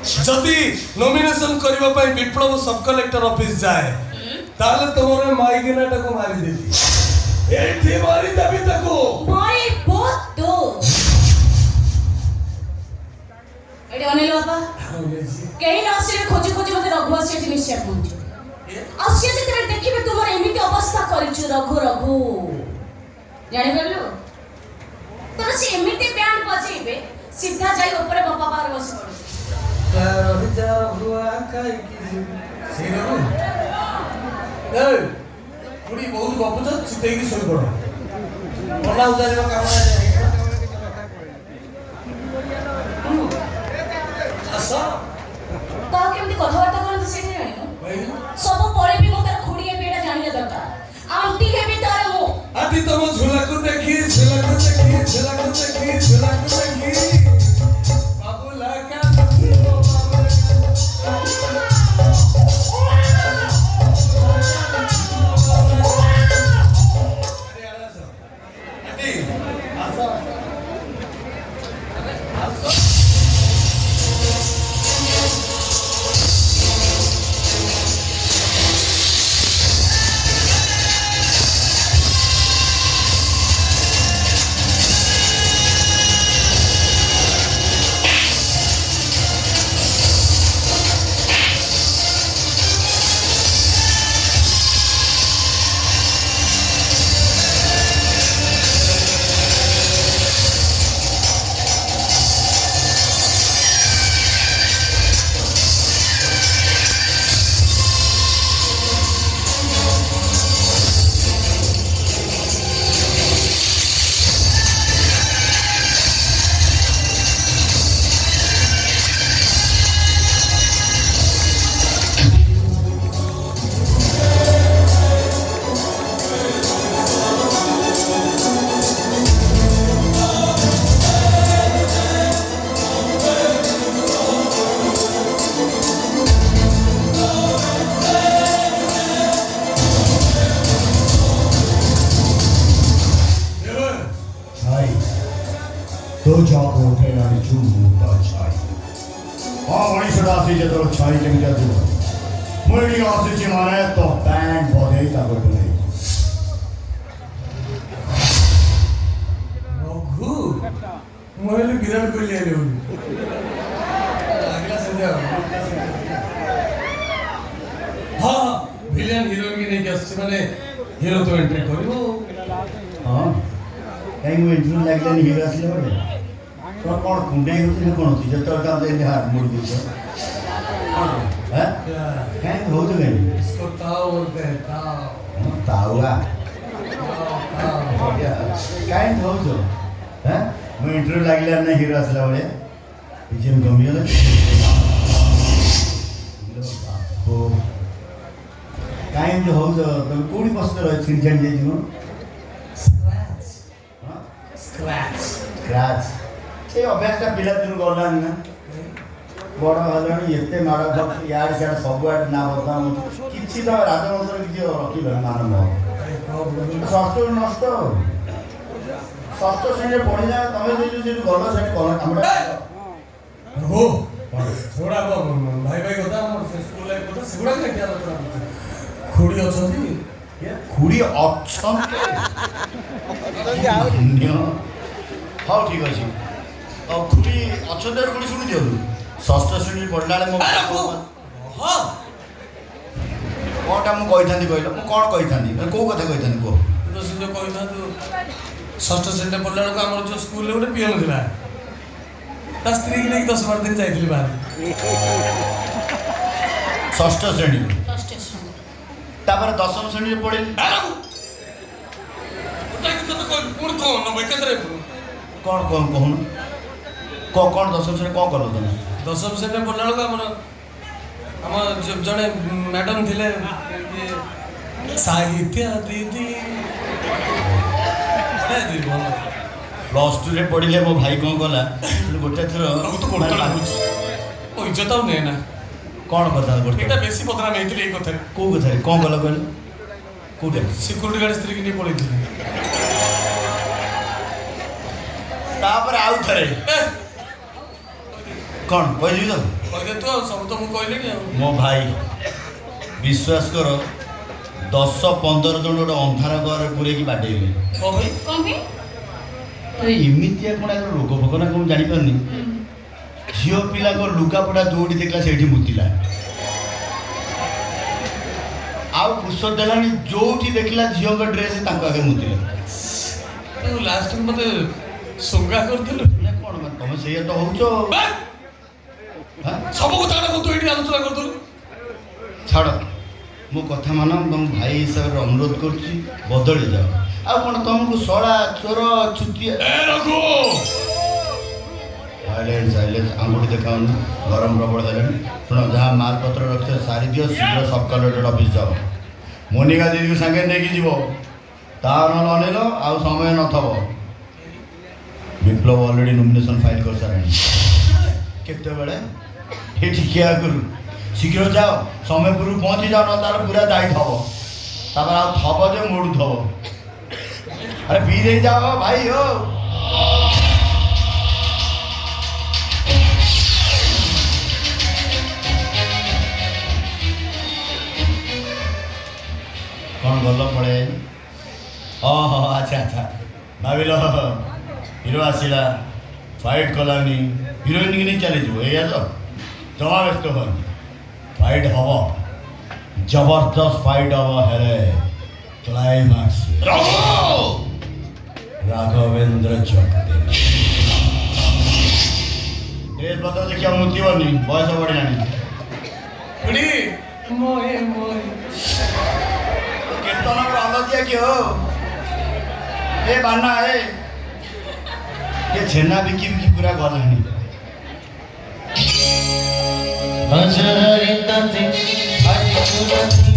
जदि नॉमिनेशन करबा पई विप्लव सब कलेक्टर ऑफिस जाए ताले तोरे माइगिनाटा को मारी देली एठी मारी देबी ताको मारी बहुत दो एडी अनिल बाबा कहीं ना आसिले खोजी खोजी मते रघु आसी एठी निश्चय पहुंच आसिया जेते देखिबे तुमर एमिति अवस्था करिछु रघु रघु जानि परलु तोर से एमिति बैंड बजेबे सीधा जाई ऊपर बापा पार बस पड़ो रवि जा रघुआ काई की से रघु ए पुरी बहुत गपुछ चितई की सोई पड़ो बना उतारे काम आसा ता केमति कथावार्ता करन से नहीं जानिनो सब परे भी मोर खुड़िए बेटा जानिया दरकार आंटी हे भी तारे मो आंटी तम झुला को देखी झुला को देखी झुला को देखी झुला को देखी बाबू लाका तो जाको उठेगा नि झूम मुंडा छाई मनीष राशि जे तो छाई के मिला दो मुंडी राशि जे मारे तो बैंड बजे ता को नहीं रघु मोहले विराट कोहली आले अगला संध्या हां विलेन हीरोइन की नहीं आछे माने हीरो तो एंट्री करिवो हां कहीं वो इंटरव्यू लागले नि हीरो आसले बड़े तो कौन कुंडे होती है कौन थी जब तक आप देने हाथ मुड़ दी हैं कहीं हो तो नहीं इसको ताऊ बोलते हैं ताऊ ताऊगा कहीं हो तो हैं मैं इंटरव्यू लागले ना हीरो आसले बड़े पीछे में गमी वाला ओ कहीं जो हो तो कोड़ी पसंद रहे छिंचन जे जीवन स्क्रैच से अभ्यासटा पिला दिन गलान ना बड़ हलानी एते मारा भक्त यार सेड सब आड ना बता किछि त राजवंशर किछि रखि मानव षष्ठ नष्ट षष्ठ श्रेणी पढ़ी जाए तमे जे जे गल सेट कल हमरा हो थोड़ा भाई भाई कथा मोर स्कूल लाइफ कथा सेगुडा के क्या आलोचना खुड़ी अछंती खुड़ी अछंती हाँ ठीक अच्छे और खुड़ी अच्छे खुड़ी शुणी दियो षष्ठ श्रेणी पढ़ला हाँ कौनटा मुझे कहल मुझे कौन कही कौ कथा कही कह तो से कही षष्ठ श्रेणी पढ़ला बेलू आम जो स्कूल गोटे पिओन था ता स्त्री की नहीं 10-12 दिन जाइए बाहर षष्ठ श्रेणी तापर दशम श्रेणी पढ़े कौन कौन कहून कौन दशम श्रेणी कौन कल तुम दशम श्रेणी पढ़ला बेलू आम जड़े मैडम थे साहित्य दीदी प्लस टू रे पढ़िले मो भाई कौन कला गोटे थर इज्जत आउ नहीं ना कौन कथा गोटे एटा बेसी बदनाम हेतिले ए कथा को कथा कौन कला कहल कोटे सिक्योरिटी गार्ड स्त्री की नहीं पड़े तापर आउ थरे କ'ଣ କହିଲି ତ କହିଦେ ତୁ ଆଉ ସବୁ ତ ମୁଁ କହିଲିଣି ଆଉ ମୋ ଭାଇ ବିଶ୍ୱାସ କର 10-15 ଜଣ ଗୋଟେ ଅନ୍ଧାର ଘରେ ପୁରେଇକି ବାଡ଼େଇଲେ। କ'ଣ ଭାଇ କ'ଣ ପାଇଁ? ଆରେ ଏମିତିଆ କ'ଣ ରୋଗ ଫୋଗ ନା କ'ଣ ଜାଣିପାରୁନି। ଝିଅ ପିଲାଙ୍କ ଲୁଗାପଟା ଯୋଉଠି ଦେଖିଲା ସେଇଠି ମୁତିଲା। ଆଉ ଫୁର୍ସତ ଦେଲାନି, ଯୋଉଠି ଦେଖିଲା ଝିଅଙ୍କ ଡ୍ରେସ୍ ତାଙ୍କ ଆଗରେ ମୁତିଲା। ତୁ ଲାଷ୍ଟକୁ ମୋତେ ଶୋଙ୍ଗା କରିଦେଲୁ ନା କ'ଣ ତମେ ସେଇଆ ତ ହଉଛ। ସବୁ କଥା ଗୁଡ଼ାକ ତୁ ଏଇଠି ଆଲୋଚନା କରିଦେଲୁ। ଛାଡ଼, ମୋ କଥା ମାନ, ତମ ଭାଇ ହିସାବରେ ଅନୁରୋଧ କରୁଛି ବଦଳି ଯାଅ। ଆଉ କ'ଣ ତମକୁ ଶଳା ଚୋର ଛୁଟିଆ ସାଇଲେନ୍ସ ଆଙ୍ଗୁଠି ଦେଖାଉନି, ଗରମ ପ୍ରବଳ ହେଲାଣି। ଶୁଣ, ଯାହା ମାଲପତ୍ର ରଖିଛ ସାରି ଦିଅ, ଶୀଘ୍ର ସବ୍ କଲେକ୍ଟର ଅଫିସ୍ ଯାଅ। ମୋନିକା ଦିଦିକୁ ସାଙ୍ଗେ ନେଇକି ଯିବ, ତା ନହେଲେ ଅନେଇଲ ଆଉ ସମୟ ନଥବ। ବିପ୍ଳବ ଅଲରେଡ଼ି ନୋମିନେସନ୍ ଫାଇଲ୍ କରିସାରିଲାଣି। କେତେବେଳେ? ଏ ଟିକେ ଆଗରୁ। ଶୀଘ୍ର ଯାଅ, ସମୟ ପୂର୍ବରୁ ପହଞ୍ଚି ଯାଅ, ନହେଲେ ତାର ପୁରା ଯାଇଥବ, ତାପରେ ଆଉ ଥବ ଯେ ମୋଡ଼ୁଥବ। ଆରେ ପିଇ ଦେଇ ଯାଅ ଭାଇ ହୋ। କ'ଣ ଗଲ ପଳେଇ? ହଁ ଆଚ୍ଛା ଆଚ୍ଛା, ଭାବିଲ ହିରୋ ଆସିଲା, ଫାଇଟ୍ କଲାନି, ହିରୋଇନ୍କି ନେଇ ଚାଲିଯିବ, ଏଇଆ ତ? ଜମା ବ୍ୟସ୍ତ ହୁଅନି, ଫାଇଟ୍ ହବ, ଜବରଦସ୍ତ ଫାଇଟ୍ ହବ। ହେଲେ କ୍ଲାଇମାକ୍ସ ରାଘବେନ୍ଦ୍ର ଜଗତେ ଡ୍ରେସ୍ ପତ୍ର ଦେଖିବା ମୁତିବନି, ବୟସ ବଢ଼ିଲାଣି। କୀର୍ତ୍ତନର ଆଲୋଚିଆ କିଏ ହୋ? ଏ ବାନା ଏ ଛେନା ବିକି ବିକି ପୁରା ଗଲାଣି। Hajari Tati, Hajari Tati.